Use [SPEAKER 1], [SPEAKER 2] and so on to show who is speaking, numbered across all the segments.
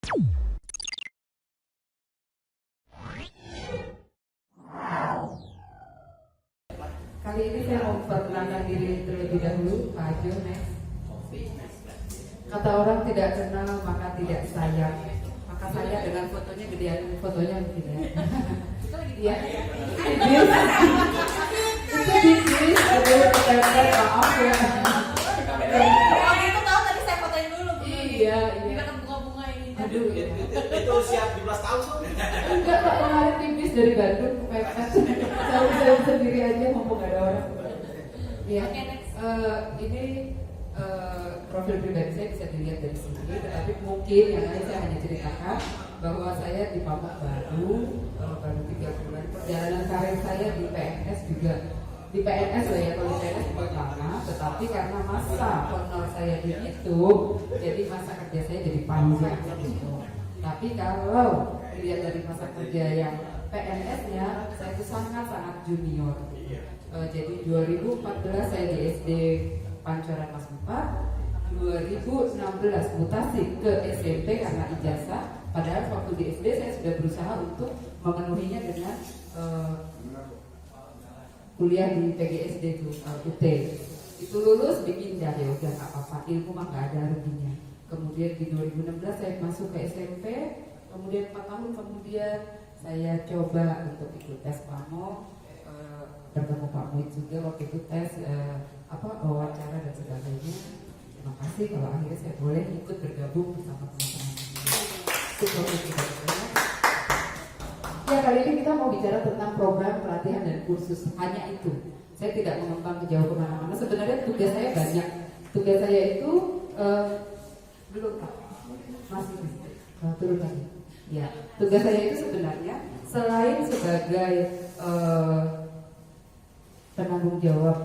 [SPEAKER 1] Kali ini saya mau memperkenalkan diri terlebih dahulu, Pak Jo, next. Kata orang tidak kenal maka tidak sayang. Maka saya dengan fotonya gedean fotonya gitu ya. Iya. Itu bis, maaf ya.
[SPEAKER 2] Orang itu tahu tadi saya fotoin dulu.
[SPEAKER 1] Iya.
[SPEAKER 2] Di dekat bunga-bunga ini.
[SPEAKER 1] Aduh.
[SPEAKER 3] Itu siap 17 tahun tuh.
[SPEAKER 1] Enggak, Pak, kemarin tipis dari Bandung ke Pepes. Saya sendiri aja mumpung gak ada orang. Iya. Ini profil pribadi saya bisa dilihat dari sini, tetapi mungkin yang lain saya hanya ceritakan bahwa saya di Pamuk baru 3 bulan. Perjalanan karir saya di PNS juga di PNS lah ya, kalau di PNS cukup lama, tetapi karena masa honor saya dihitung, jadi masa kerja saya jadi panjang gitu. Tapi kalau dilihat dari masa kerja yang PNS-nya, saya itu sangat-sangat junior. Jadi 2014 saya di SD Pancoran Mas 4, 2016 mutasi ke SMP karena ijazah. Padahal waktu di SD saya sudah berusaha untuk memenuhinya dengan kuliah di PGSD itu UT. Itu lulus dipindah, ya udah nggak apa-apa, ilmu mah nggak ada ruginya. Kemudian di 2016 saya masuk ke SMP, kemudian 4 tahun kemudian saya coba untuk ikut tes PAMO, bertemu Pak Muid juga waktu itu tes wawancara dan sebagainya. Terima kasih kalau akhirnya saya boleh ikut bergabung bersama teman-teman. Ya, kali ini kita mau bicara tentang program pelatihan dan kursus, hanya itu. Saya tidak mengembang ke jauh kemana-mana. Sebenarnya tugas saya banyak. Tugas saya itu belum Pak, masih turun lagi. Ya, tugas saya itu sebenarnya selain sebagai penanggung jawab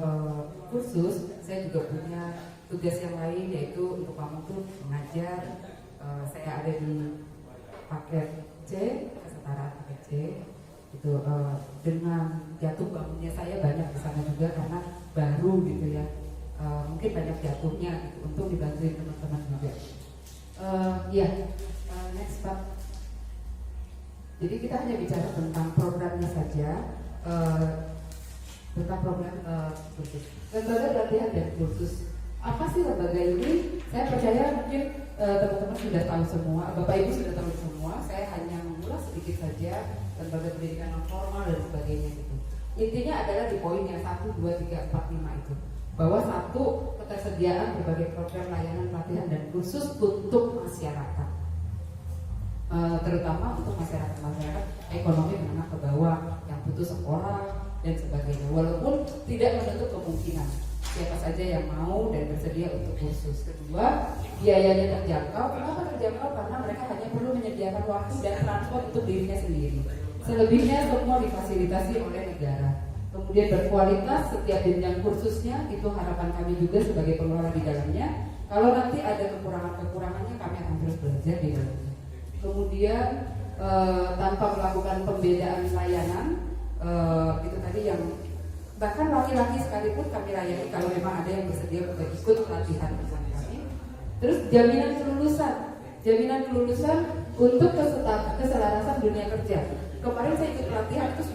[SPEAKER 1] kursus, saya juga punya tugas yang lain, yaitu untuk kamu tuh mengajar. Saya ada di paket C, kesetaraan paket C itu dengan jatuh bangunnya saya banyak di sana juga karena baru gitu ya. Mungkin banyak jatuhnya gitu, untuk dibantuin teman-teman juga. Next Pak. Jadi kita hanya bicara tentang programnya saja, tentang program kursus. Lembaga pelatihan dan kursus. Apa sih lembaga ini? Saya percaya mungkin teman-teman sudah tahu semua, Bapak Ibu sudah tahu semua. Saya hanya mengulas sedikit saja lembaga pendidikan non formal dan sebagainya gitu. Intinya adalah di poin yang 1, 2, 3, 4, 5 itu, bahwa 1, ketersediaan berbagai program layanan pelatihan dan kursus untuk masyarakat, terutama untuk masyarakat ekonomi menengah ke bawah yang putus sekolah dan sebagainya. Walaupun tidak menutup kemungkinan siapa saja yang mau dan bersedia untuk kursus. Kedua, biayanya terjangkau. Kenapa terjangkau? Karena mereka hanya perlu menyediakan waktu dan transport untuk dirinya sendiri. Selebihnya semua difasilitasi oleh negara. Kemudian berkualitas setiap jenjang kursusnya, itu harapan kami juga sebagai pengelola di dalamnya. Kalau nanti ada kekurangan-kekurangannya, kami akan terus belajar di dalamnya. Kemudian tanpa melakukan pembedaan layanan, itu tadi yang bahkan laki-laki sekalipun kami layani kalau memang ada yang bersedia untuk ikut pelatihan bersama kami. Terus jaminan kelulusan untuk keselarasan dunia kerja. Kemarin saya ikut pelatihan itu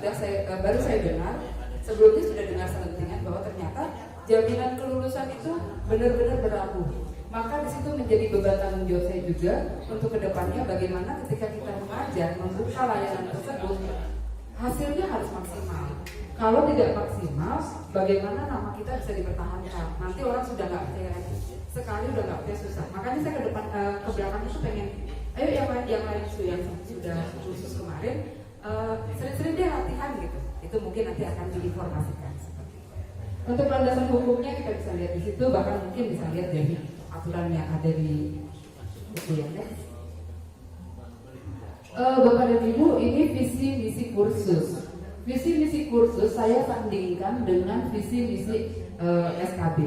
[SPEAKER 1] baru saya dengar, sebelumnya sudah dengar selentingan bahwa ternyata jaminan kelulusan itu benar-benar berlaku. Maka di situ menjadi beban tanggung jawab saya juga untuk kedepannya bagaimana ketika kita mengajar, membuka layanan tersebut, hasilnya harus maksimal. Kalau tidak maksimal, bagaimana nama kita bisa dipertahankan? Nanti orang sudah nggak percaya lagi. Sekali udah nggak percaya susah. Makanya saya ke belakang itu pengen, ayo yang lain sudah khusus kemarin, sering-sering dia latihan gitu. Itu mungkin nanti akan diinformasikan. Untuk landasan hukumnya kita bisa lihat di situ, bahkan mungkin bisa lihat dari aturan yang ada di buku yang next. Bapak dan Ibu, ini visi misi kursus. Visi misi kursus saya sandingkan dengan visi misi SKB.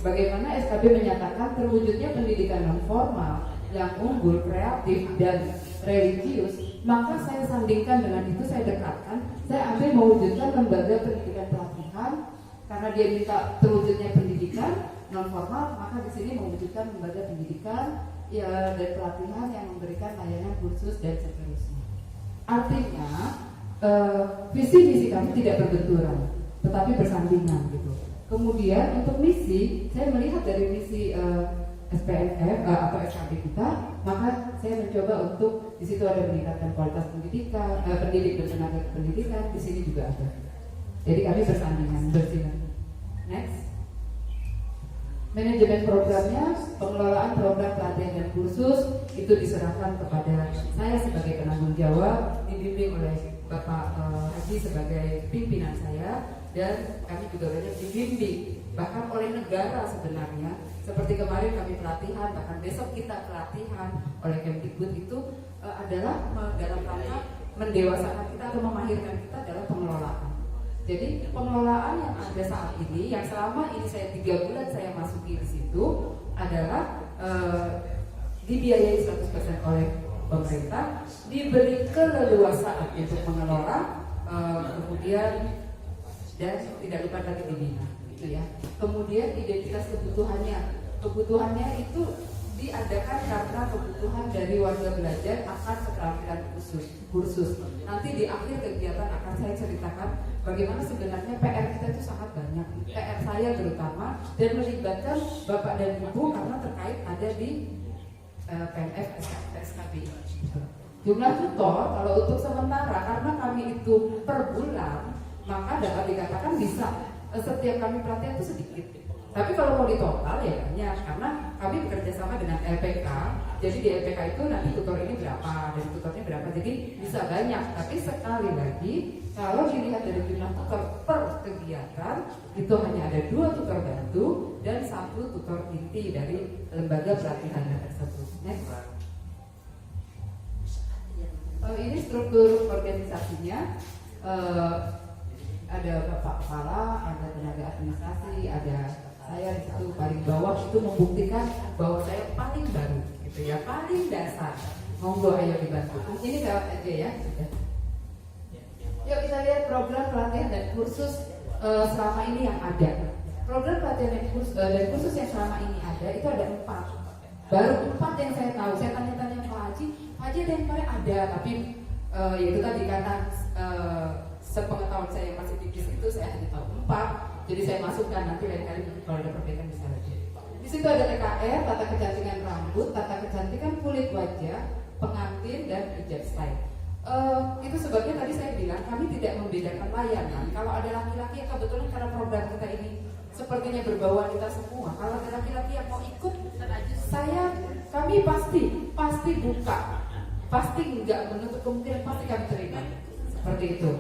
[SPEAKER 1] Bagaimana SKB menyatakan terwujudnya pendidikan non formal yang unggul, kreatif dan religius, maka saya sandingkan dengan itu, saya dekatkan, saya ambil mewujudkan lembaga pendidikan pelatihan karena dia minta terwujudnya pendidikan non formal, maka di sini mewujudkan lembaga pendidikan dan pelatihan yang memberikan layanan kursus dan seterusnya. Artinya visi misi kami tidak berbenturan, tetapi bersandingan gitu. Kemudian untuk misi, saya melihat dari misi SPNF atau SKB kita, maka saya mencoba untuk di situ ada meningkatkan kualitas pendidikan, pendidik dan tenaga pendidikan, di sini juga ada. Jadi kami bersandingan, bersinergi. Next. Manajemen programnya, pengelolaan program pelatihan dan kursus itu diserahkan kepada saya sebagai penanggung jawab, dibimbing oleh Bapak Haji sebagai pimpinan saya, dan kami juga banyak dibimbing bahkan oleh negara sebenarnya. Seperti kemarin kami pelatihan, bahkan besok kita pelatihan oleh Kemdikbud itu adalah dalam rangka mendewasakan kita atau memahirkan kita dalam pengelolaan. Jadi pengelolaan yang ada saat ini, yang selama ini saya 3 bulan saya masuki di situ adalah dibiayai 100% oleh pemerintah, diberi keleluasaan untuk mengelola, kemudian dan tidak lupa lagi dibina, gitu ya. Kemudian identitas kebutuhannya itu diadakan karena kebutuhan dari warga belajar akan keterampilan kursus. Nanti di akhir kegiatan akan saya ceritakan bagaimana sebenarnya PR kita itu sangat banyak, PR saya terutama, dan melibatkan Bapak dan Ibu karena terkait ada di PNF SKB. Jumlah tutor kalau untuk sementara karena kami itu per bulan, maka dapat dikatakan bisa setiap kami pelatihan itu sedikit. Tapi kalau mau ditotal ya banyak, karena kami bekerja sama dengan LPK. Jadi di LPK itu nanti tutor ini berapa dan tutornya berapa, jadi bisa banyak. Tapi sekali lagi kalau dilihat dari jumlah tutor per kegiatan itu hanya ada 2 tutor bantu dan 1 tutor inti dari lembaga pelatihan tersebut. Next. Ini struktur organisasinya. Ada Bapak Kepala, ada tenaga administrasi, ada saya di situ paling bawah, itu membuktikan bahwa saya paling baru, gitu ya, paling dasar. Monggo ayo dibantu. Ini lewat aja ya. Yuk kita lihat program pelatihan dan kursus selama ini yang ada. Program pelatihan dan kursus yang selama ini ada itu ada 4. Baru 4 yang saya tahu. Saya tanya-tanya Pak Haji ada yang kemarin ada, tapi ya itu tadi karena sepengetahuan saya yang masih tipis itu saya hanya tahu 4. Jadi saya masukkan, nanti lain kali kalau ada perbedaan bisa lagi. Di situ ada TKR, tata kecantikan rambut, tata kecantikan kulit wajah, pengantin, dan hijab style. Itu sebabnya tadi saya bilang kami tidak membedakan layanan. Kalau ada laki-laki yang kebetulan karena program kita ini sepertinya berbau wanita semua. Kalau ada laki-laki yang mau ikut, kami pasti buka, pasti nggak menutup kemungkinan, pasti kami terima. Seperti itu.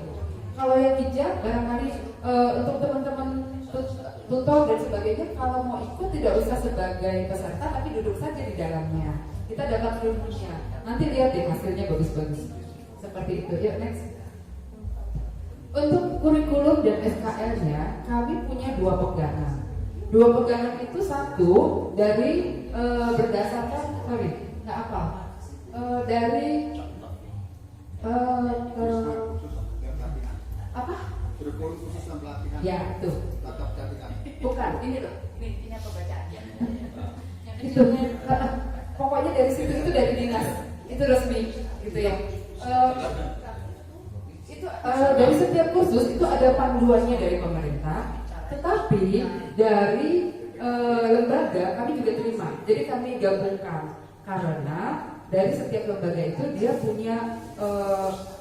[SPEAKER 1] Kalau yang hijab barangkali untuk teman-teman tutor dan sebagainya, kalau mau ikut tidak usah sebagai peserta tapi duduk saja di dalamnya. Kita dapat ilmunya. Nanti lihat deh hasilnya bagus-bagus. Seperti itu. Yuk next. Untuk kurikulum dan SKL-nya kami punya 2 pegangan. 2 pegangan itu satu dari berdasarkan dari apa?
[SPEAKER 4] Kurikulum khusus dan pelatihan.
[SPEAKER 1] Ya, itu.
[SPEAKER 4] Tata kecantikan.
[SPEAKER 1] Bukan, ini loh. Ini apa bacaannya? Itu. Pokoknya dari situ itu dari dinas. Itu resmi, gitu ya. Itu dari setiap kursus itu ada panduannya dari pemerintah. Tetapi dari lembaga kami juga terima. Jadi kami gabungkan karena dari setiap lembaga itu dia punya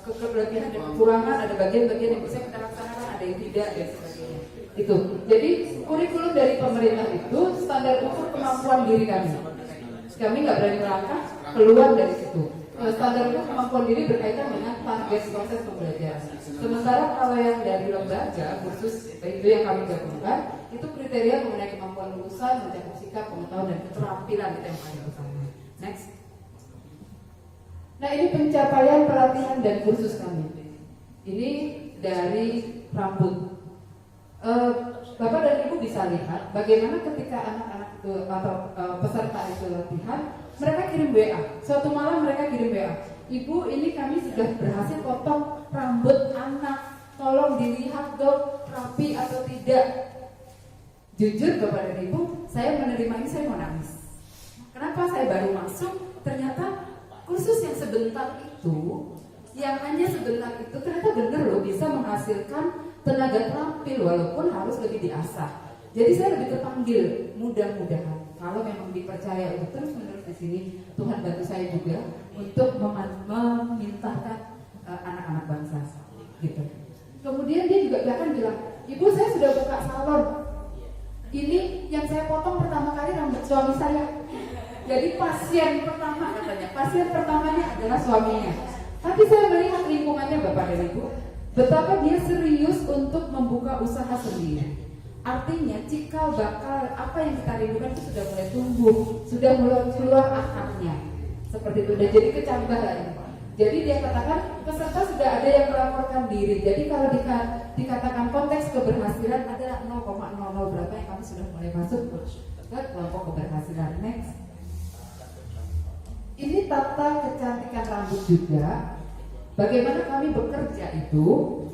[SPEAKER 1] kelebihan dan kekurangan, ada bagian-bagian yang bisa kita laksanakan, ada yang tidak dan sebagainya. Itu. Jadi kurikulum dari pemerintah itu standar ukur kemampuan diri kami. Kami nggak berani melangkah keluar dari situ. Standar ukur kemampuan diri berkaitan dengan target proses pembelajaran. Sementara kalau yang dari lembaga khusus itu yang kami gabungkan, itu kriteria mengenai kemampuan lulusan, mencakup sikap, pengetahuan dan keterampilan itu yang paling utama. Next. Nah ini pencapaian pelatihan dan kursus kami. Ini dari rambut. Bapak dan Ibu bisa lihat bagaimana ketika anak-anak itu atau peserta itu latihan, mereka kirim WA. Suatu malam mereka kirim WA. Ibu, ini kami sudah berhasil potong rambut anak. Tolong dilihat dok, rapi atau tidak. Jujur Bapak dan Ibu, saya menerima ini saya mau nangis. Kenapa? Saya baru masuk, ternyata kok kursus yang sebentar itu, yang hanya sebentar itu ternyata benar loh bisa menghasilkan tenaga terampil walaupun harus lebih diasah. Jadi saya lebih terpanggil, mudah-mudahan kalau memang dipercaya untuk terus-menerus di sini, Tuhan bantu saya juga untuk memintahkan anak-anak bangsa, gitu. Kemudian dia juga akan bilang, Ibu saya sudah buka salon. Ini yang saya potong pertama kali rambut suami saya. Jadi pasien pertama katanya, pasien pertamanya adalah suaminya. Tapi saya melihat lingkungannya Bapak dan Ibu, betapa dia serius untuk membuka usaha sendiri. Artinya cikal bakal apa yang kita rindukan itu sudah mulai tumbuh, sudah mulai keluar akarnya. Seperti itu, udah jadi kecambah lagi. Jadi dia katakan peserta sudah ada yang melaporkan diri. Jadi kalau dikatakan konteks keberhasilan ada 0,00 berapa yang kami sudah mulai masuk ke kelompok keberhasilan. Next. Ini tata kecantikan rambut juga. Bagaimana kami bekerja itu,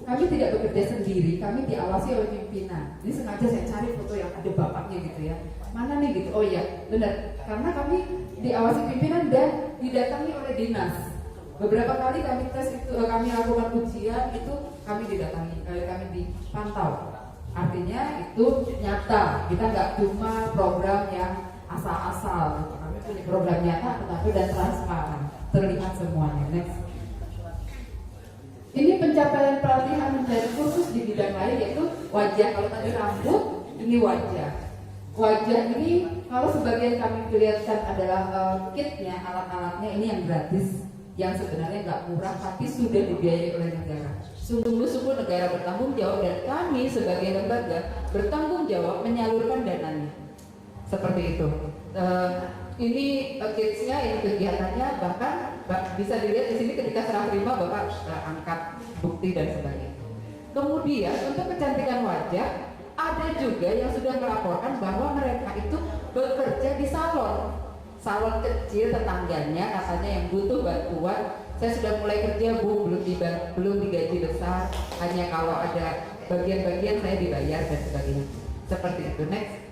[SPEAKER 1] kami tidak bekerja sendiri, kami diawasi oleh pimpinan. Ini sengaja saya cari foto yang ada bapaknya gitu ya. Mana nih gitu? Oh iya, benar. Karena kami diawasi pimpinan dan didatangi oleh dinas. Beberapa kali kami tes itu, kami lakukan ujian itu kami didatangi, kami dipantau. Artinya itu nyata. Kita nggak cuma program yang asal-asal. Kami punya program nyata, tetapi dan transparan, terlihat semuanya. Next. Ini pencapaian pelatihan dan kursus di bidang lain yaitu wajah. Kalau tadi rambut, ini wajah. Wajah ini kalau sebagian kami kelihatan adalah kitnya, alat-alatnya ini yang gratis, yang sebenarnya nggak murah tapi sudah dibiayai oleh negara. Sungguh-sungguh negara bertanggung jawab dan kami sebagai lembaga bertanggung jawab menyalurkan dananya. Seperti itu. Ini kitsnya, ini kegiatannya, bahkan bisa dilihat di sini ketika serah terima Bapak angkat bukti dan sebagainya. Kemudian untuk kecantikan wajah ada juga yang sudah melaporkan bahwa mereka itu bekerja di salon kecil tetangganya katanya yang butuh bantuan. Saya sudah mulai kerja Bu, belum digaji besar, hanya kalau ada bagian-bagian saya dibayar dan sebagainya. Seperti itu. Next.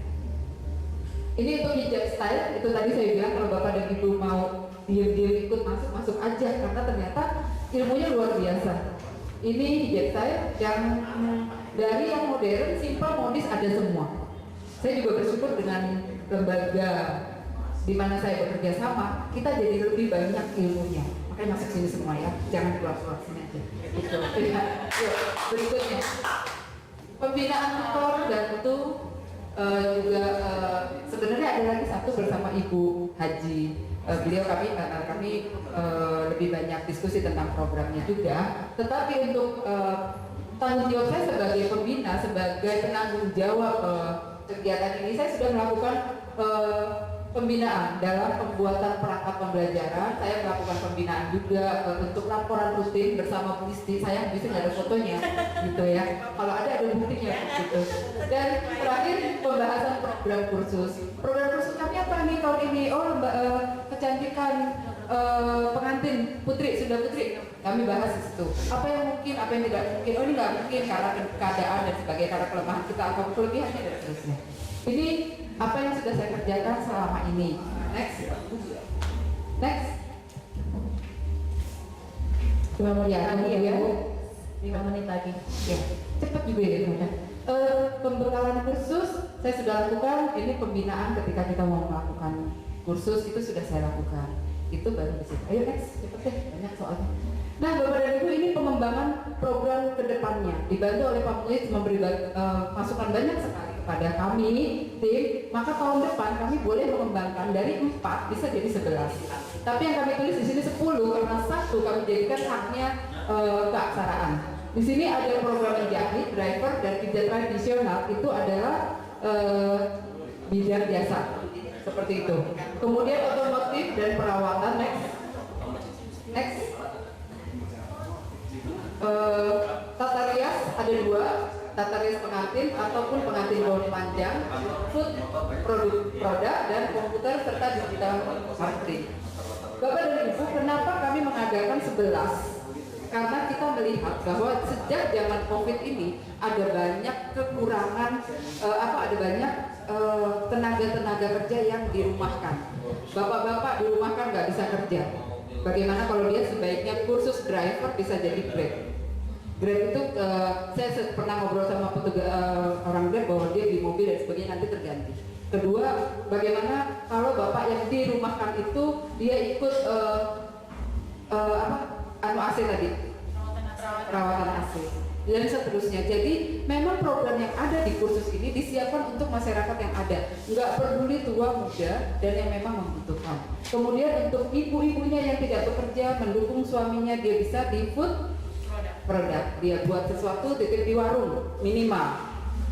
[SPEAKER 1] Ini untuk hijab style, itu tadi saya bilang kalau Bapak dan Ibu mau diam-diam ikut masuk aja karena ternyata ilmunya luar biasa. Ini hijab style yang dari yang modern, simple, modis ada semua. Saya juga bersyukur dengan lembaga di mana saya bekerja sama, kita jadi lebih banyak ilmunya. Makanya masuk sini semua ya, jangan keluar sini aja. Berikutnya, pembinaan tutor dan itu juga sebenarnya ada lagi satu bersama Ibu Haji. Beliau kami lebih banyak diskusi tentang programnya juga. Tetapi untuk tanggung jawab saya sebagai pembina, sebagai penanggung jawab kegiatan ini, saya sudah melakukan pembinaan dalam pembuatan perangkat pembelajaran. Saya melakukan pembinaan juga untuk laporan rutin bersama Bu Isti. Saya bisa nggak ada fotonya, gitu ya. Kalau ada buktinya, gitu. Dan terakhir pembahasan program kursus. Program kursus kami apa nih tahun ini? Oh, kecantikan pengantin putri, sudah putri. Kami bahas di situ. Apa yang mungkin, apa yang tidak mungkin. Oh, ini nggak mungkin karena keadaan dan sebagainya, karena kelemahan kita atau kelebihannya dan seterusnya. Ini apa yang sudah saya kerjakan selama ini. Next. 5 menit lagi ya, 5 menit lagi. Ya, cepat juga ya. Pembekalan kursus saya sudah lakukan. Ini pembinaan ketika kita mau melakukan kursus itu sudah saya lakukan. Itu baru di situ. Ayo next, cepet deh, banyak soalnya. Nah, Bapak dan Ibu, ini pengembangan program kedepannya dibantu oleh Pak Mulis memberi masukan banyak sekali kepada kami tim. Maka tahun depan kami boleh mengembangkan dari 4 bisa jadi 11. Tapi yang kami tulis di sini 10 karena 1 kami jadikan haknya keaksaraan. Di sini ada program menjahit, driver dan pijat tradisional itu adalah bidang jasa seperti itu. Kemudian otomotif dan perawatan. Next. Tata rias ada 2, tata rias pengantin ataupun pengantin gaun panjang, food produk dan komputer serta digital marketing. Bapak dan Ibu, kenapa kami mengadakan 11? Karena kita melihat bahwa sejak zaman COVID ini ada banyak kekurangan, ada banyak tenaga kerja yang dirumahkan. Bapak-bapak dirumahkan nggak bisa kerja. bagaimana kalau dia sebaiknya kursus driver bisa jadi Grab. Grab itu saya pernah ngobrol sama petugas orang Grab bahwa dia di mobil dan sebagainya nanti terganti. Kedua, bagaimana kalau bapak yang dirumahkan itu dia ikut AC tadi, perawatan AC dan seterusnya. Jadi memang program yang ada di kursus ini disiapkan untuk masyarakat yang ada, nggak peduli tua muda dan yang memang membutuhkan. Kemudian untuk ibu-ibunya yang tidak bekerja mendukung suaminya, dia bisa di food product, dia buat sesuatu titip di warung minimal,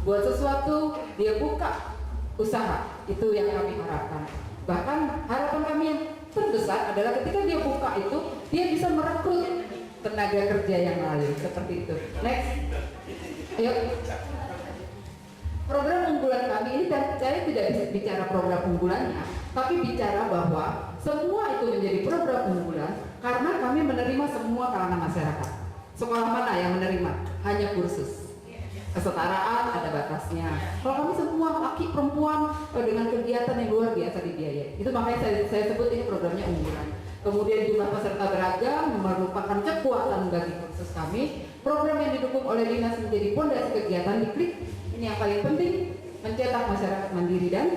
[SPEAKER 1] buat sesuatu dia buka usaha, itu yang kami harapkan. Bahkan harapan kami yang terbesar adalah ketika dia buka itu dia bisa merekrut tenaga kerja yang lain, seperti itu. Next, ayo. Program unggulan kami ini, saya tidak bisa bicara program unggulannya, tapi bicara bahwa semua itu menjadi program unggulan karena kami menerima semua kalangan masyarakat. Sekolah mana yang menerima? Hanya kursus. Kesetaraan ada batasnya. Kalau kami semua laki perempuan dengan kegiatan yang luar biasa dibiayai. Itu makanya saya sebut ini programnya unggulan. Kemudian jumlah peserta beragam merupakan kekuatan bagi kursus kami. Program yang didukung oleh dinas menjadi pondasi kegiatan diklik. Ini yang paling penting, mencetak masyarakat mandiri dan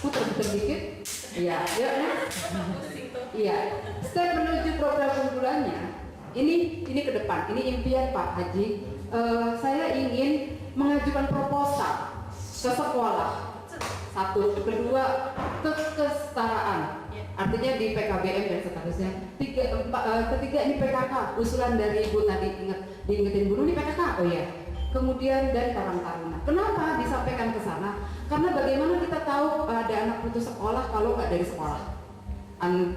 [SPEAKER 1] putar-putar dikit. Iya, ya. Iya. Step menuju program unggulannya. Ini ke depan. Ini impian Pak Haji. Saya ingin mengajukan proposal ke sekolah. Satu, kedua, kesetaraan, artinya di PKBM dan seterusnya. Ketiga ini PKK, usulan dari Ibu tadi, diingetin guru ini PKK, oh ya. Kemudian dari Karang Taruna. Kenapa disampaikan ke sana? Karena bagaimana kita tahu ada anak putus sekolah kalau nggak dari sekolah.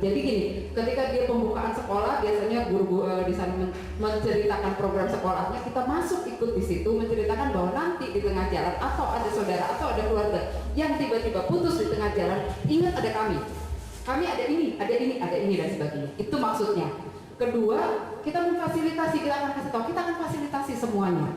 [SPEAKER 1] Jadi gini, ketika dia pembukaan sekolah, biasanya guru di sana menceritakan program sekolahnya, kita masuk ikut di situ menceritakan bahwa nanti di tengah jalan atau ada saudara atau ada keluarga yang tiba-tiba putus di tengah jalan, ingat ada kami ada ini dan sebagainya. Itu maksudnya. Kedua, kita memfasilitasi, kita akan kasih tahu, kita akan fasilitasi semuanya.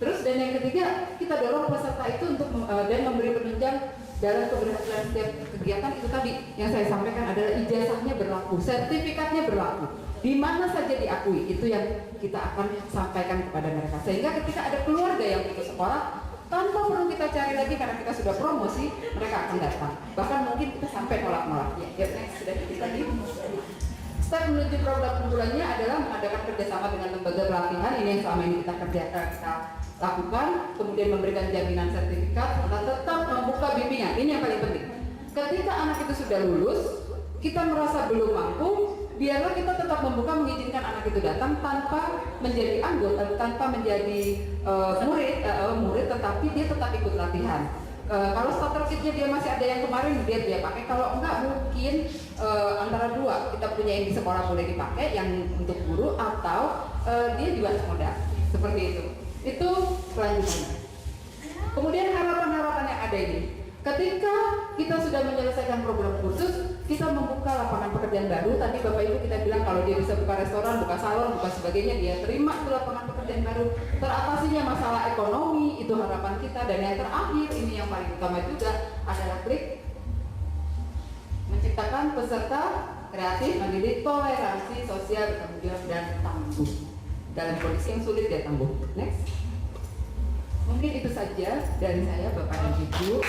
[SPEAKER 1] Terus dan yang ketiga, kita dorong peserta itu untuk dan memberi penunjang dalam keberhasilan setiap kegiatan. Itu tadi yang saya sampaikan adalah ijazahnya berlaku, sertifikatnya berlaku, di mana saja diakui. Itu yang kita akan sampaikan kepada mereka, sehingga ketika ada keluarga yang putus sekolah, tanpa perlu kita cari lagi karena kita sudah promosi, mereka akan datang. Bahkan mungkin kita sampai nolak-nolak. Ya, sudah dikit lagi. Step menuju program unggulannya adalah mengadakan kerjasama dengan lembaga pelatihan. Ini yang selama ini kita lakukan, kemudian memberikan jaminan sertifikat, serta tetap membuka bimbingan. Ini yang paling penting. Ketika anak itu sudah lulus, kita merasa belum mampu, biarlah kita tetap membuka, mengizinkan anak itu datang tanpa menjadi anggota, tanpa menjadi murid, tetapi dia tetap ikut latihan. Kalau starter kitnya dia masih ada yang kemarin dia pakai, kalau enggak mungkin antara dua, kita punya yang di sekolah boleh dipakai, yang untuk guru, atau dia juga modal, seperti itu. Itu kelanjutannya. Kemudian harapan-harapan yang ada ini, ketika kita sudah menyelesaikan program kursus, kita membuka lapangan pekerjaan baru. Tadi Bapak Ibu kita bilang kalau dia bisa buka restoran, buka salon, buka sebagainya, dia terima itu lapangan pekerjaan baru. Teratasinya masalah ekonomi, itu harapan kita. Dan yang terakhir, ini yang paling utama juga adalah klik menciptakan peserta kreatif, mandiri, toleransi sosial, bertanggung jawab dan tangguh. Dalam kondisi yang sulit dia tangguh. Next. Mungkin itu saja dari saya Bapak dan Ibu.